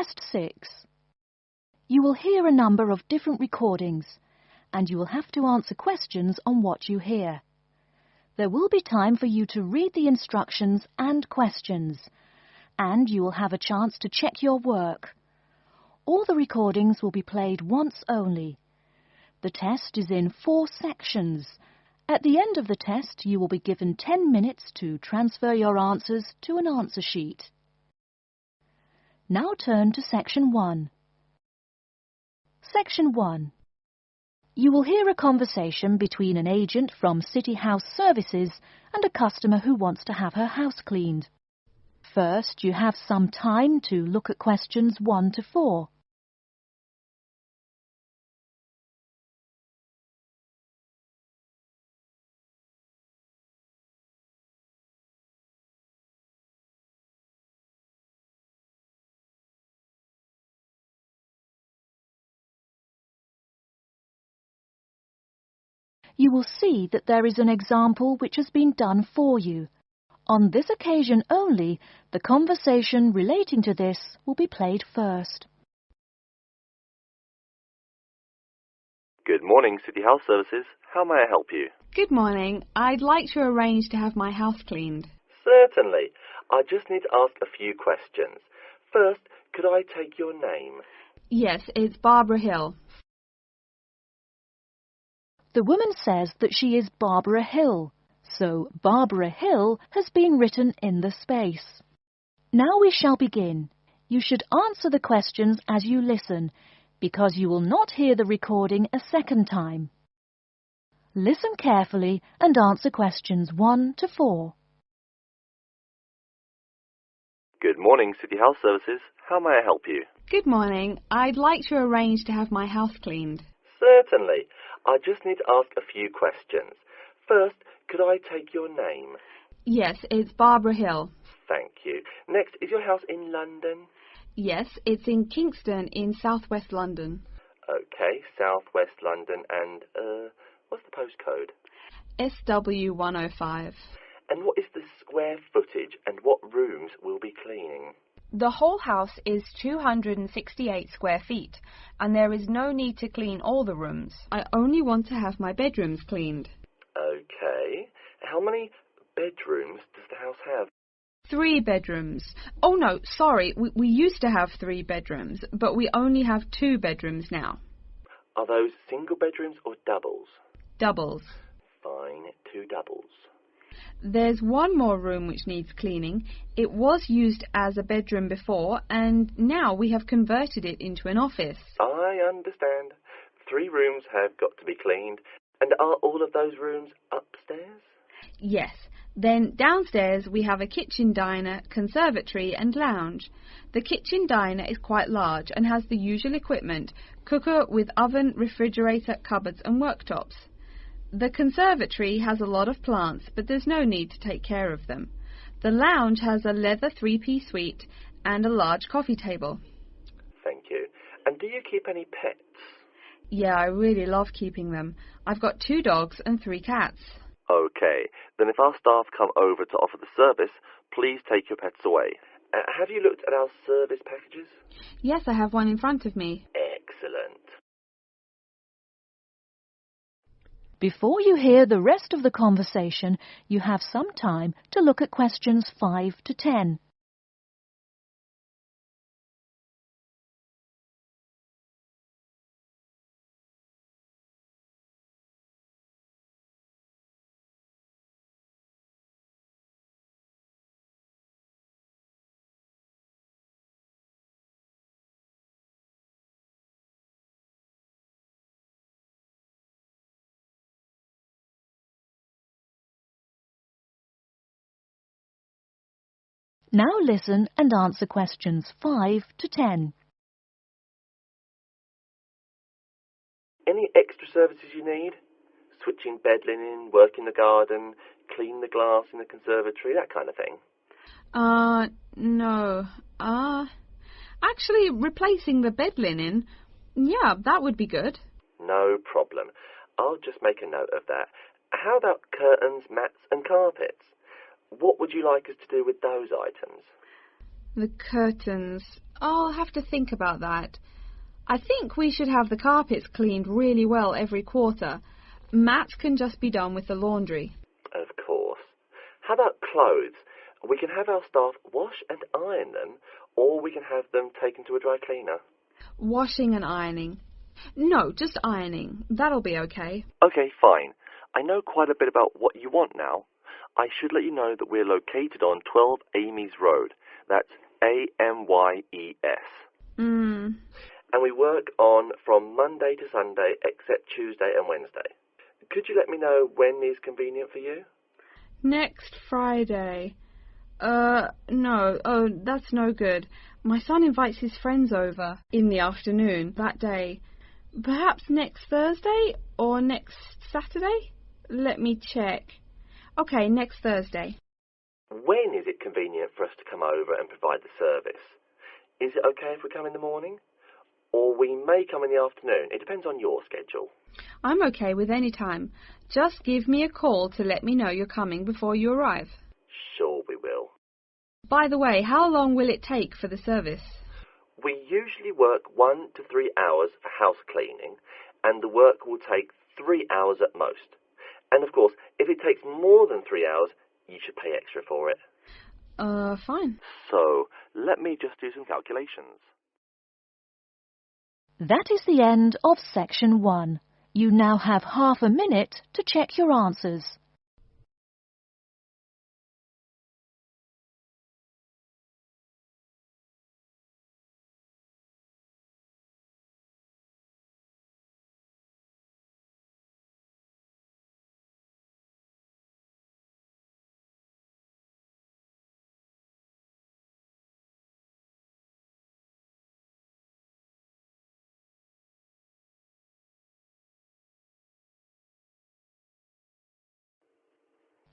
Test 6. You will hear a number of different recordings, and you will have to answer questions on what you hear. There will be time for you to read the instructions and questions, and you will have a chance to check your work. All the recordings will be played once only. The test is in 4 sections. At the end of the test, you will be given 10 minutes to transfer your answers to an answer sheet. Now turn to Section 1. Section 1. You will hear a conversation between an agent from City House Services and a customer who wants to have her house cleaned. First, you have some time to look at questions 1 to 4. You will see that there is an example which has been done for you. On this occasion only, the conversation relating to this will be played first. Good morning, City House Services. How may I help you? Good morning. I'd like to arrange to have my house cleaned. Certainly. I just need to ask a few questions. First, could I take your name? Yes, it's Barbara Hill. The woman says that she is Barbara Hill, so Barbara Hill has been written in the space. Now we shall begin. You should answer the questions as you listen, because you will not hear the recording a second time. Listen carefully and answer questions 1 to 4. Good morning, City House Services. How may I help you? Good morning. I'd like to arrange to have my house cleaned. Certainly. I just need to ask a few questions. First, could I take your name? Yes, it's Barbara Hill. Thank you. Next, is your house in London? Yes, it's in Kingston in southwest London. Okay, southwest London, and, what's the postcode? SW105. And what is the square footage and what rooms will be cleaning? The whole house is 268 square feet, and there is no need to clean all the rooms. I only want to have my bedrooms cleaned. Okay. How many bedrooms does the house have? 3 bedrooms. Oh no, sorry, we used to have 3 bedrooms, but we only have 2 bedrooms now. Are those single bedrooms or doubles? Doubles. Fine, 2 doubles. There's one more room which needs cleaning. It was used as a bedroom before, and now we have converted it into an office. I understand. 3 rooms have got to be cleaned. And are all of those rooms upstairs? Yes. Then downstairs we have a kitchen diner, conservatory and lounge. The kitchen diner is quite large and has the usual equipment: cooker with oven, refrigerator, cupboards and worktops. The conservatory has a lot of plants, but there's no need to take care of them. The lounge has a leather 3-piece suite and a large coffee table. Thank you. And do you keep any pets? Yeah, I really love keeping them. I've got 2 dogs and 3 cats. Okay, then if our staff come over to offer the service, please take your pets away. Have you looked at our service packages? Yes, I have one in front of me. Excellent. Before you hear the rest of the conversation, you have some time to look at questions 5 to 10. Now listen and answer questions 5 to 10. Any extra services you need? Switching bed linen, work in the garden, clean the glass in the conservatory, that kind of thing? No. Actually, replacing the bed linen, yeah, that would be good. No problem. I'll just make a note of that. How about curtains, mats and carpets? What would you like us to do with those items? The curtains. I'll have to think about that. I think we should have the carpets cleaned really well every quarter. Mats can just be done with the laundry. Of course. How about clothes? We can have our staff wash and iron them, or we can have them taken to a dry cleaner. Washing and ironing. No, just ironing. That'll be okay. Okay, fine. I know quite a bit about what you want now. I should let you know that we're located on 12 Amy's Road. That's Amyes. And we work on from Monday to Sunday, except Tuesday and Wednesday. Could you let me know when is convenient for you? Next Friday. No. Oh, that's no good. My son invites his friends over in the afternoon that day. Perhaps next Thursday or next Saturday? Let me check. Okay, next Thursday. When is it convenient for us to come over and provide the service? Is it okay if we come in the morning? Or we may come in the afternoon. It depends on your schedule. I'm okay with any time. Just give me a call to let me know you're coming before you arrive. Sure we will. By the way, how long will it take for the service? We usually work 1 to 3 hours for house cleaning, and the work will take 3 hours at most. And of course, if it takes more than 3 hours, you should pay extra for it. Fine. So, let me just do some calculations. That is the end of section 1. You now have half a minute to check your answers.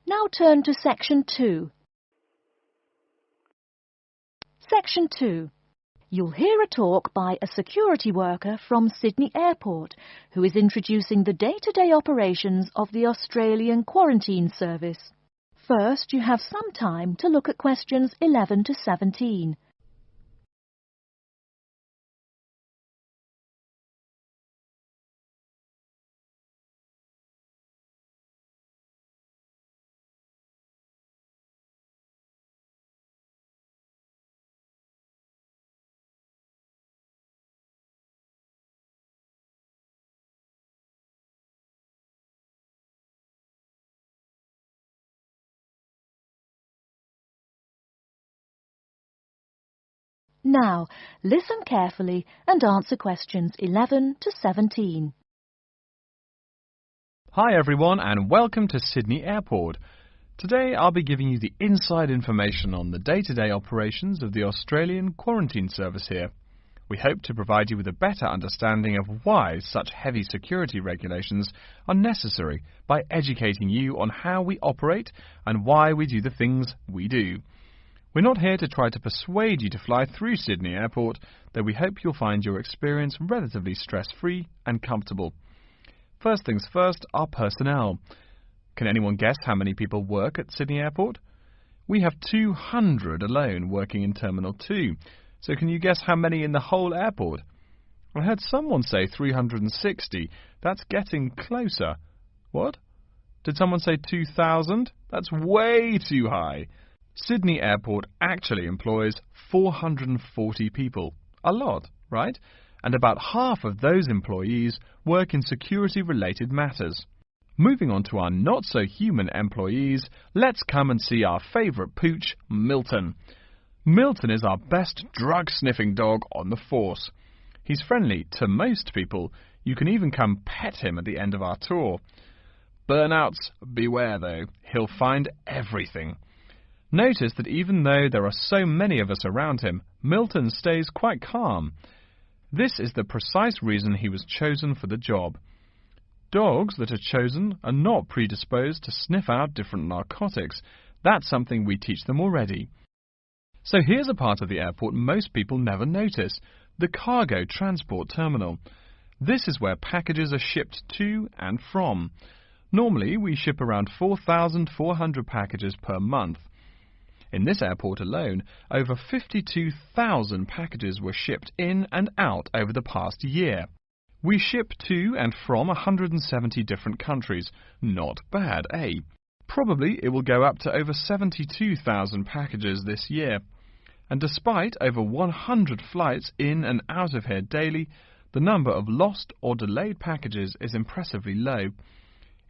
Now turn to section 2. Section 2. You'll hear a talk by a security worker from Sydney Airport who is introducing the day-to-day operations of the Australian Quarantine Service. First, you have some time to look at questions 11 to 17. Now, listen carefully and answer questions 11 to 17. Hi everyone and welcome to Sydney Airport. Today I'll be giving you the inside information on the day-to-day operations of the Australian Quarantine Service here. We hope to provide you with a better understanding of why such heavy security regulations are necessary by educating you on how we operate and why we do the things we do. We're not here to try to persuade you to fly through Sydney Airport, though we hope you'll find your experience relatively stress-free and comfortable. First things first, our personnel. Can anyone guess how many people work at Sydney Airport? We have 200 alone working in Terminal 2. So can you guess how many in the whole airport? I heard someone say 360. That's getting closer. What? Did someone say 2,000? That's way too high. Sydney Airport actually employs 440 people. A lot, right? And about half of those employees work in security-related matters. Moving on to our not-so-human employees, let's come and see our favourite pooch, Milton. Milton is our best drug-sniffing dog on the force. He's friendly to most people. You can even come pet him at the end of our tour. Burnouts, beware though. He'll find everything. Notice that even though there are so many of us around him, Milton stays quite calm. This is the precise reason he was chosen for the job. Dogs that are chosen are not predisposed to sniff out different narcotics. That's something we teach them already. So here's a part of the airport most people never notice, the cargo transport terminal. This is where packages are shipped to and from. Normally we ship around 4,400 packages per month. In this airport alone, over 52,000 packages were shipped in and out over the past year. We ship to and from 170 different countries. Not bad, eh? Probably it will go up to over 72,000 packages this year. And despite over 100 flights in and out of here daily, the number of lost or delayed packages is impressively low.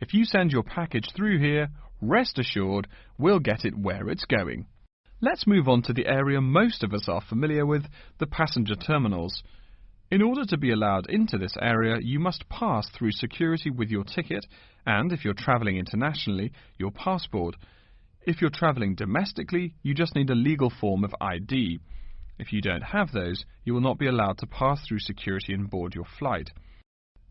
If you send your package through here, rest assured we'll get it where it's going. Let's move on to the area most of us are familiar with, the passenger terminals. In order to be allowed into this area, you must pass through security with your ticket and, if you're travelling internationally, your passport. If you're travelling domestically, you just need a legal form of ID. If you don't have those, you will not be allowed to pass through security and board your flight.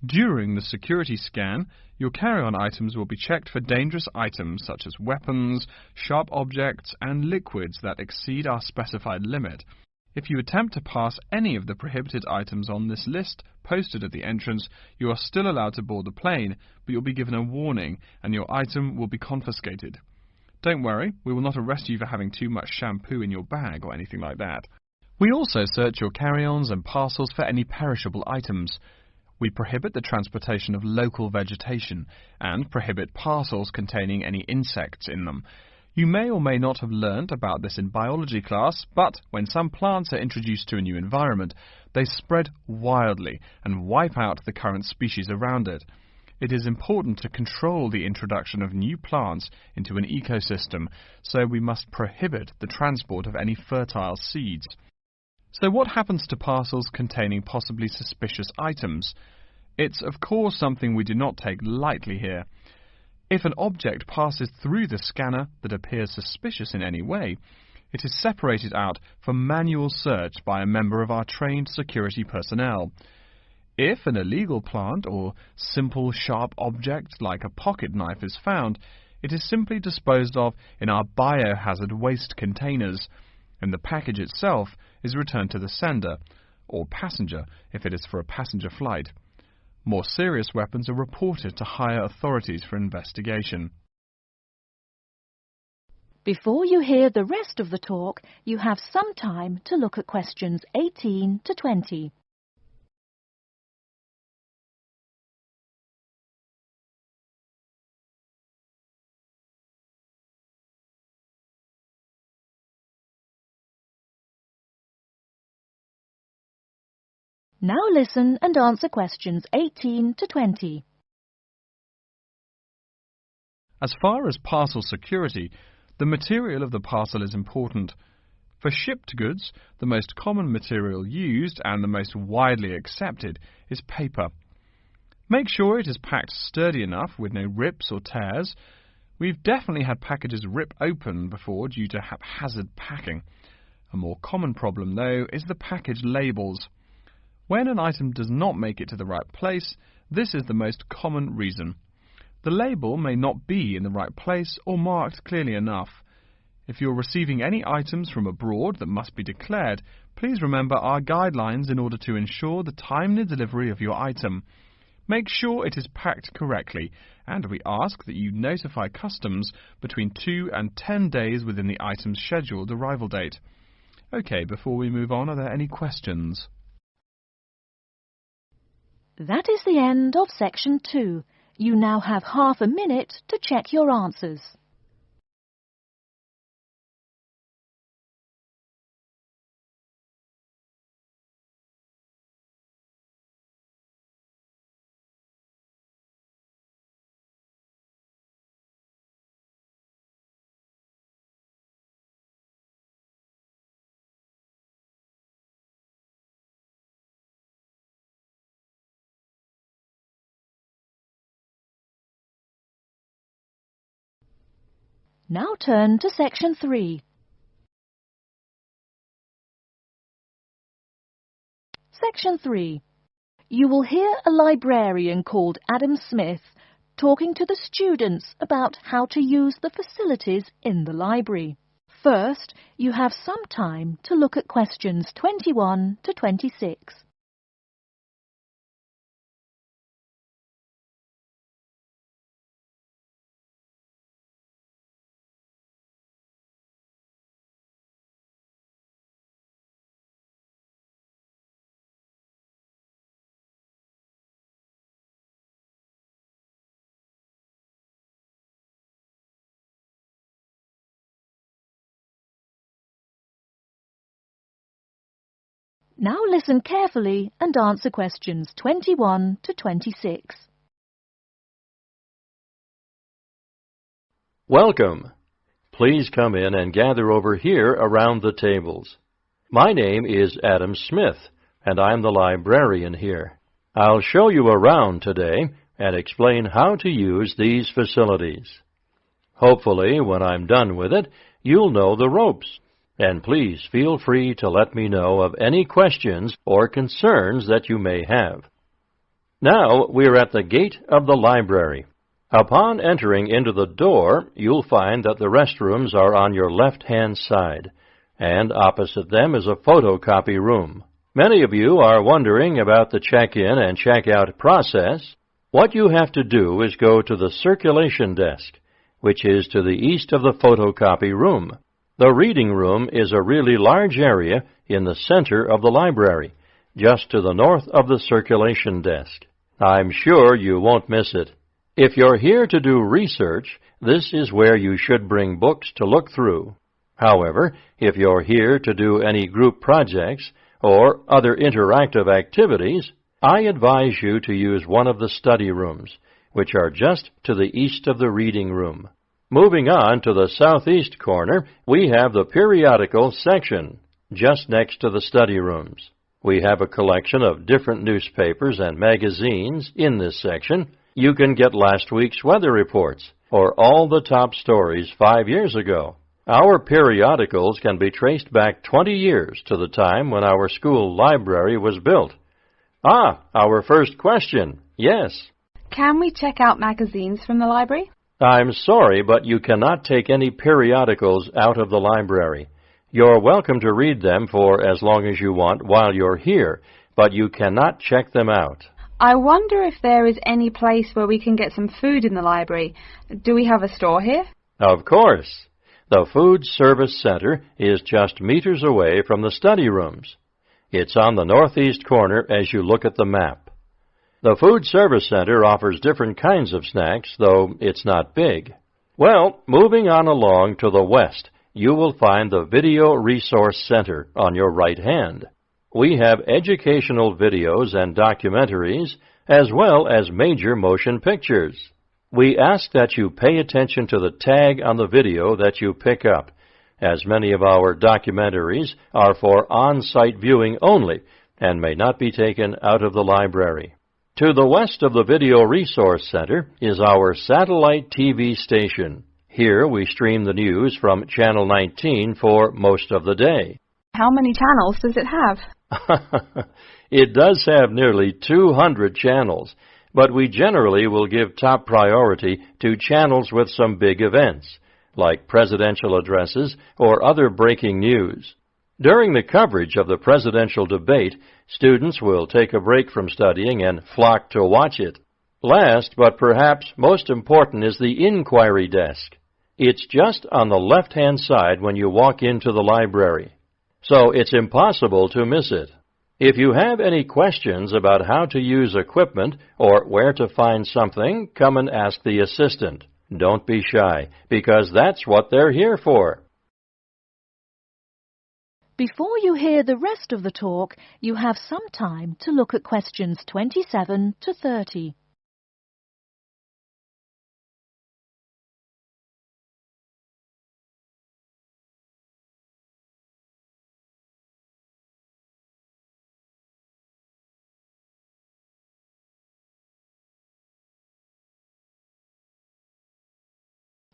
During the security scan, your carry-on items will be checked for dangerous items such as weapons, sharp objects and liquids that exceed our specified limit. If you attempt to pass any of the prohibited items on this list posted at the entrance, you are still allowed to board the plane, but you'll be given a warning and your item will be confiscated. Don't worry, we will not arrest you for having too much shampoo in your bag or anything like that. We also search your carry-ons and parcels for any perishable items. We prohibit the transportation of local vegetation and prohibit parcels containing any insects in them. You may or may not have learnt about this in biology class, but when some plants are introduced to a new environment, they spread wildly and wipe out the current species around it. It is important to control the introduction of new plants into an ecosystem, so we must prohibit the transport of any fertile seeds. So what happens to parcels containing possibly suspicious items? It's of course something we do not take lightly here. If an object passes through the scanner that appears suspicious in any way, it is separated out for manual search by a member of our trained security personnel. If an illegal plant or simple sharp object like a pocket knife is found, it is simply disposed of in our biohazard waste containers, and the package itself is returned to the sender, or passenger if it is for a passenger flight. More serious weapons are reported to higher authorities for investigation. Before you hear the rest of the talk, you have some time to look at questions 18 to 20. Now listen and answer questions 18 to 20. As far as parcel security, the material of the parcel is important. For shipped goods, the most common material used and the most widely accepted is paper. Make sure it is packed sturdy enough with no rips or tears. We've definitely had packages rip open before due to haphazard packing. A more common problem, though, is the package labels. When an item does not make it to the right place, this is the most common reason. The label may not be in the right place or marked clearly enough. If you're receiving any items from abroad that must be declared, please remember our guidelines in order to ensure the timely delivery of your item. Make sure it is packed correctly, and we ask that you notify customs between 2 and 10 days within the item's scheduled arrival date. OK, before we move on, are there any questions? That is the end of section 2. You now have half a minute to check your answers. Now turn to section 3. Section 3. You will hear a librarian called Adam Smith talking to the students about how to use the facilities in the library. First, you have some time to look at questions 21 to 26. Now listen carefully and answer questions 21 to 26. Welcome. Please come in and gather over here around the tables. My name is Adam Smith, and I'm the librarian here. I'll show you around today and explain how to use these facilities. Hopefully, when I'm done with it, you'll know the ropes. And please feel free to let me know of any questions or concerns that you may have. Now we're at the gate of the library. Upon entering into the door, you'll find that the restrooms are on your left-hand side, and opposite them is a photocopy room. Many of you are wondering about the check-in and check-out process. What you have to do is go to the circulation desk, which is to the east of the photocopy room. The reading room is a really large area in the center of the library, just to the north of the circulation desk. I'm sure you won't miss it. If you're here to do research, this is where you should bring books to look through. However, if you're here to do any group projects or other interactive activities, I advise you to use one of the study rooms, which are just to the east of the reading room. Moving on to the southeast corner, we have the periodical section, just next to the study rooms. We have a collection of different newspapers and magazines in this section. You can get last week's weather reports or all the top stories 5 years ago. Our periodicals can be traced back 20 years to the time when our school library was built. Our first question. Yes. Can we check out magazines from the library? I'm sorry, but you cannot take any periodicals out of the library. You're welcome to read them for as long as you want while you're here, but you cannot check them out. I wonder if there is any place where we can get some food in the library. Do we have a store here? Of course. The Food Service Center is just meters away from the study rooms. It's on the northeast corner as you look at the map. The Food Service Center offers different kinds of snacks, though it's not big. Well, moving on along to the west, you will find the Video Resource Center on your right hand. We have educational videos and documentaries, as well as major motion pictures. We ask that you pay attention to the tag on the video that you pick up, as many of our documentaries are for on-site viewing only and may not be taken out of the library. To the west of the Video Resource Center is our satellite TV station. Here we stream the news from Channel 19 for most of the day. How many channels does it have? It does have nearly 200 channels, but we generally will give top priority to channels with some big events, like presidential addresses or other breaking news. During the coverage of the presidential debate, students will take a break from studying and flock to watch it. Last, but perhaps most important, is the inquiry desk. It's just on the left-hand side when you walk into the library, so it's impossible to miss it. If you have any questions about how to use equipment or where to find something, come and ask the assistant. Don't be shy, because that's what they're here for. Before you hear the rest of the talk, you have some time to look at questions 27 to 30.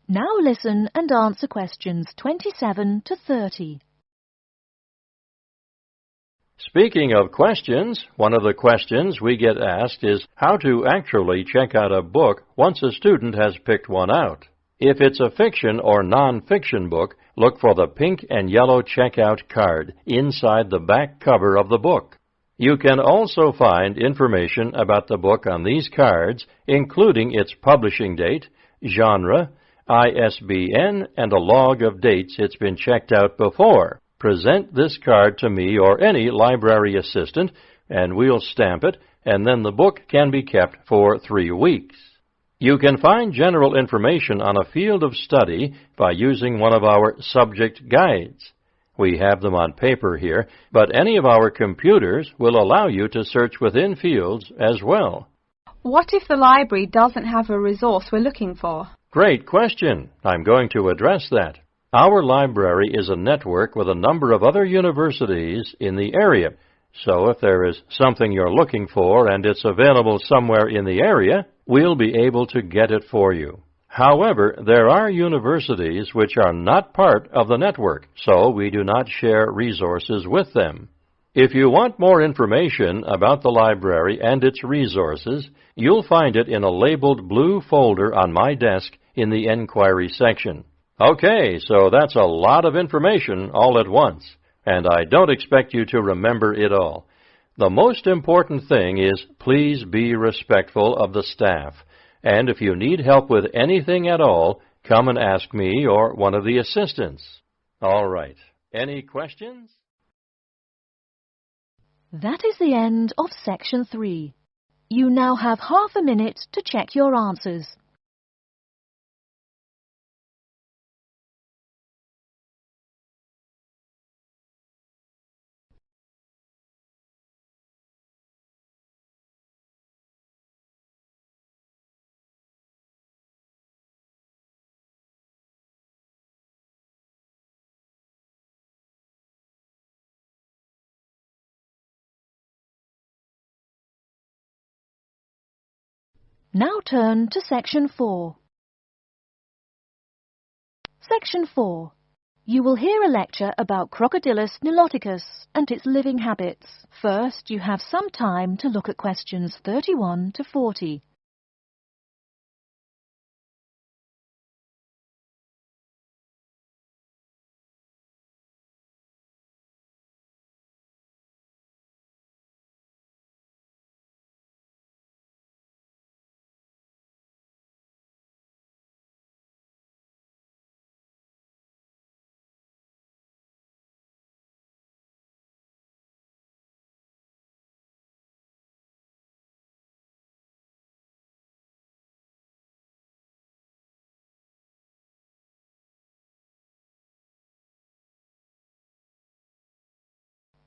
Now listen and answer questions 27 to 30. Speaking of questions, one of the questions we get asked is how to actually check out a book once a student has picked one out. If it's a fiction or non-fiction book, look for the pink and yellow checkout card inside the back cover of the book. You can also find information about the book on these cards, including its publishing date, genre, ISBN, and a log of dates it's been checked out before. Present this card to me or any library assistant, and we'll stamp it, and then the book can be kept for 3 weeks. You can find general information on a field of study by using one of our subject guides. We have them on paper here, but any of our computers will allow you to search within fields as well. What if the library doesn't have a resource we're looking for? Great question. I'm going to address that. Our library is a network with a number of other universities in the area. So if there is something you're looking for and it's available somewhere in the area, we'll be able to get it for you. However, there are universities which are not part of the network, so we do not share resources with them. If you want more information about the library and its resources, you'll find it in a labeled blue folder on my desk in the Enquiry section. Okay, so that's a lot of information all at once, and I don't expect you to remember it all. The most important thing is please be respectful of the staff, and if you need help with anything at all, come and ask me or one of the assistants. All right, any questions? That is the end of Section 3. You now have half a minute to check your answers. Now turn to Section 4. Section 4. You will hear a lecture about Crocodylus niloticus and its living habits. First, you have some time to look at questions 31 to 40.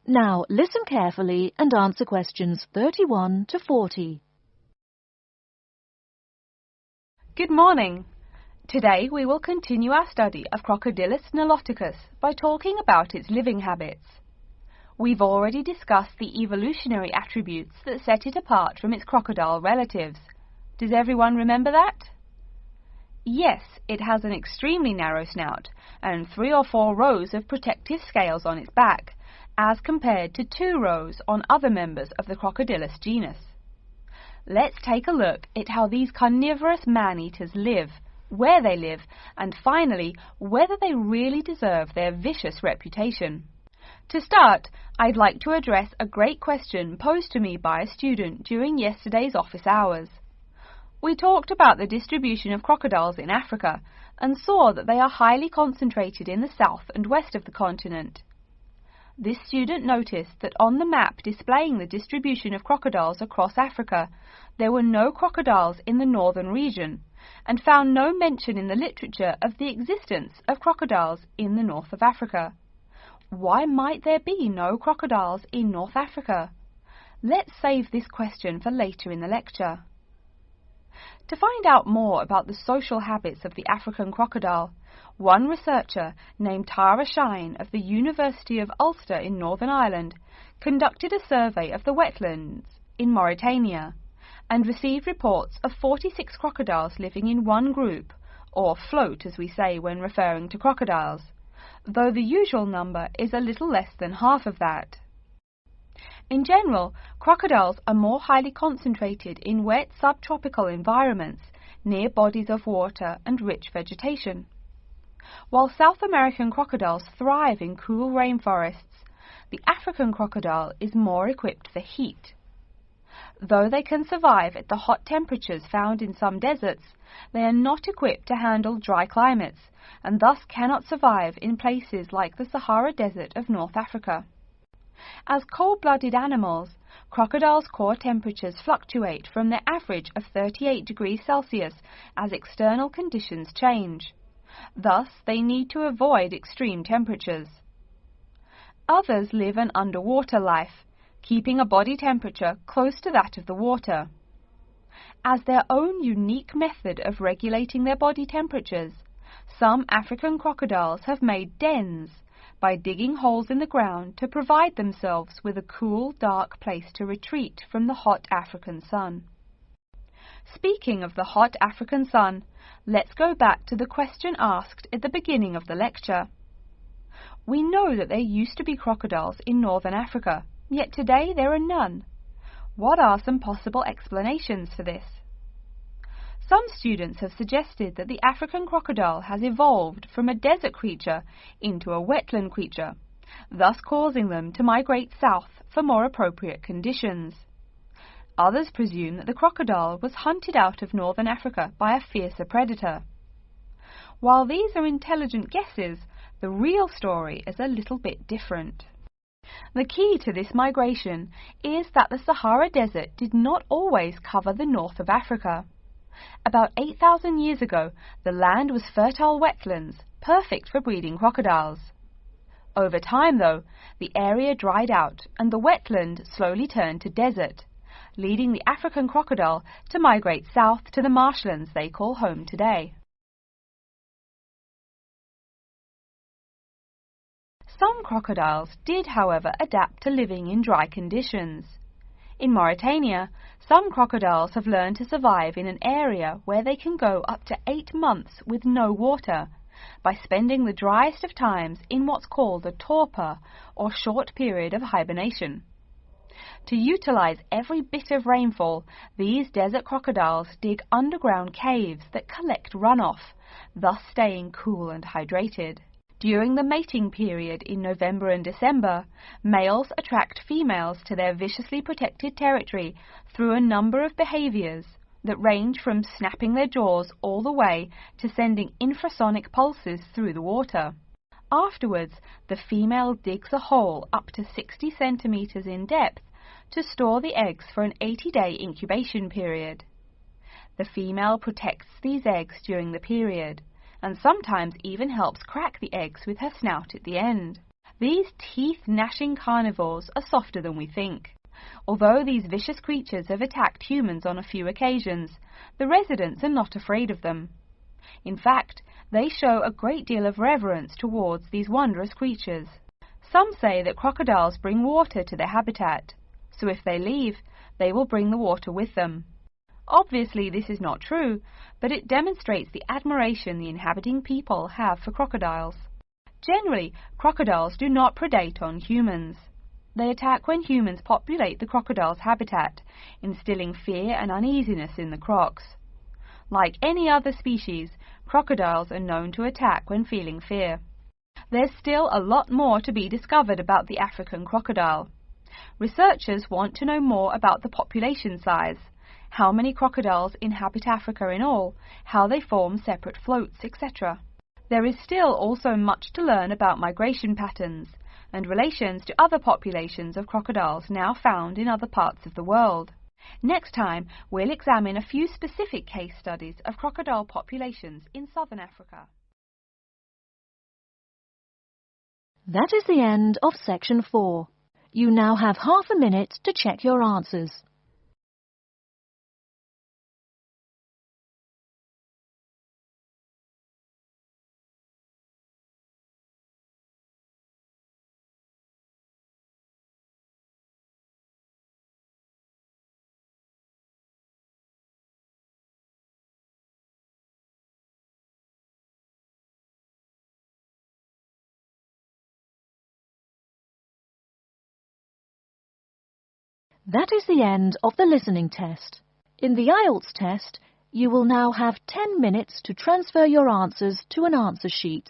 Now listen carefully and answer questions 31 to 40. Good morning. Today we will continue our study of Crocodylus niloticus by talking about its living habits. We've already discussed the evolutionary attributes that set it apart from its crocodile relatives. Does everyone remember that? Yes, it has an extremely narrow snout and 3 or 4 rows of protective scales on its back, as compared to 2 rows on other members of the Crocodylus genus. Let's take a look at how these carnivorous man-eaters live, where they live, and finally, whether they really deserve their vicious reputation. To start, I'd like to address a great question posed to me by a student during yesterday's office hours. We talked about the distribution of crocodiles in Africa and saw that they are highly concentrated in the south and west of the continent. This student noticed that on the map displaying the distribution of crocodiles across Africa, there were no crocodiles in the northern region, and found no mention in the literature of the existence of crocodiles in the north of Africa. Why might there be no crocodiles in North Africa? Let's save this question for later in the lecture. To find out more about the social habits of the African crocodile, one researcher named Tara Shine of the University of Ulster in Northern Ireland conducted a survey of the wetlands in Mauritania and received reports of 46 crocodiles living in one group, or float as we say when referring to crocodiles, though the usual number is a little less than half of that. In general, crocodiles are more highly concentrated in wet subtropical environments near bodies of water and rich vegetation. While South American crocodiles thrive in cool rainforests, the African crocodile is more equipped for heat. Though they can survive at the hot temperatures found in some deserts, they are not equipped to handle dry climates and thus cannot survive in places like the Sahara Desert of North Africa. As cold-blooded animals, crocodiles' core temperatures fluctuate from their average of 38 degrees Celsius as external conditions change. Thus, they need to avoid extreme temperatures. Others live an underwater life, keeping a body temperature close to that of the water. As their own unique method of regulating their body temperatures, some African crocodiles have made dens by digging holes in the ground to provide themselves with a cool, dark place to retreat from the hot African sun. Speaking of the hot African sun, let's go back to the question asked at the beginning of the lecture. We know that there used to be crocodiles in northern Africa, yet today there are none. What are some possible explanations for this? Some students have suggested that the African crocodile has evolved from a desert creature into a wetland creature, thus causing them to migrate south for more appropriate conditions. Others presume that the crocodile was hunted out of northern Africa by a fiercer predator. While these are intelligent guesses, the real story is a little bit different. The key to this migration is that the Sahara Desert did not always cover the north of Africa. About 8,000 years ago, the land was fertile wetlands, perfect for breeding crocodiles. Over time, though, the area dried out and the wetland slowly turned to desert, leading the African crocodile to migrate south to the marshlands they call home today. Some crocodiles did, however, adapt to living in dry conditions. In Mauritania, some crocodiles have learned to survive in an area where they can go up to 8 months with no water, by spending the driest of times in what's called a torpor, or short period of hibernation. To utilize every bit of rainfall, these desert crocodiles dig underground caves that collect runoff, thus staying cool and hydrated. During the mating period in November and December, males attract females to their viciously protected territory through a number of behaviors that range from snapping their jaws all the way to sending infrasonic pulses through the water. Afterwards, the female digs a hole up to 60 centimeters in depth to store the eggs for an 80-day incubation period. The female protects these eggs during the period, and sometimes even helps crack the eggs with her snout at the end. These teeth-gnashing carnivores are softer than we think. Although these vicious creatures have attacked humans on a few occasions, the residents are not afraid of them. In fact, they show a great deal of reverence towards these wondrous creatures. Some say that crocodiles bring water to their habitat, so if they leave, they will bring the water with them. Obviously, this is not true, but it demonstrates the admiration the inhabiting people have for crocodiles. Generally, crocodiles do not predate on humans. They attack when humans populate the crocodile's habitat, instilling fear and uneasiness in the crocs. Like any other species, crocodiles are known to attack when feeling fear. There's still a lot more to be discovered about the African crocodile. Researchers want to know more about the population size, how many crocodiles inhabit Africa in all, how they form separate floats, etc. There is still also much to learn about migration patterns and relations to other populations of crocodiles now found in other parts of the world. Next time, we'll examine a few specific case studies of crocodile populations in southern Africa. That is the end of section 4. You now have half a minute to check your answers. That is the end of the listening test. In the Ielts test, you will now have 10 minutes to transfer your answers to an answer sheet.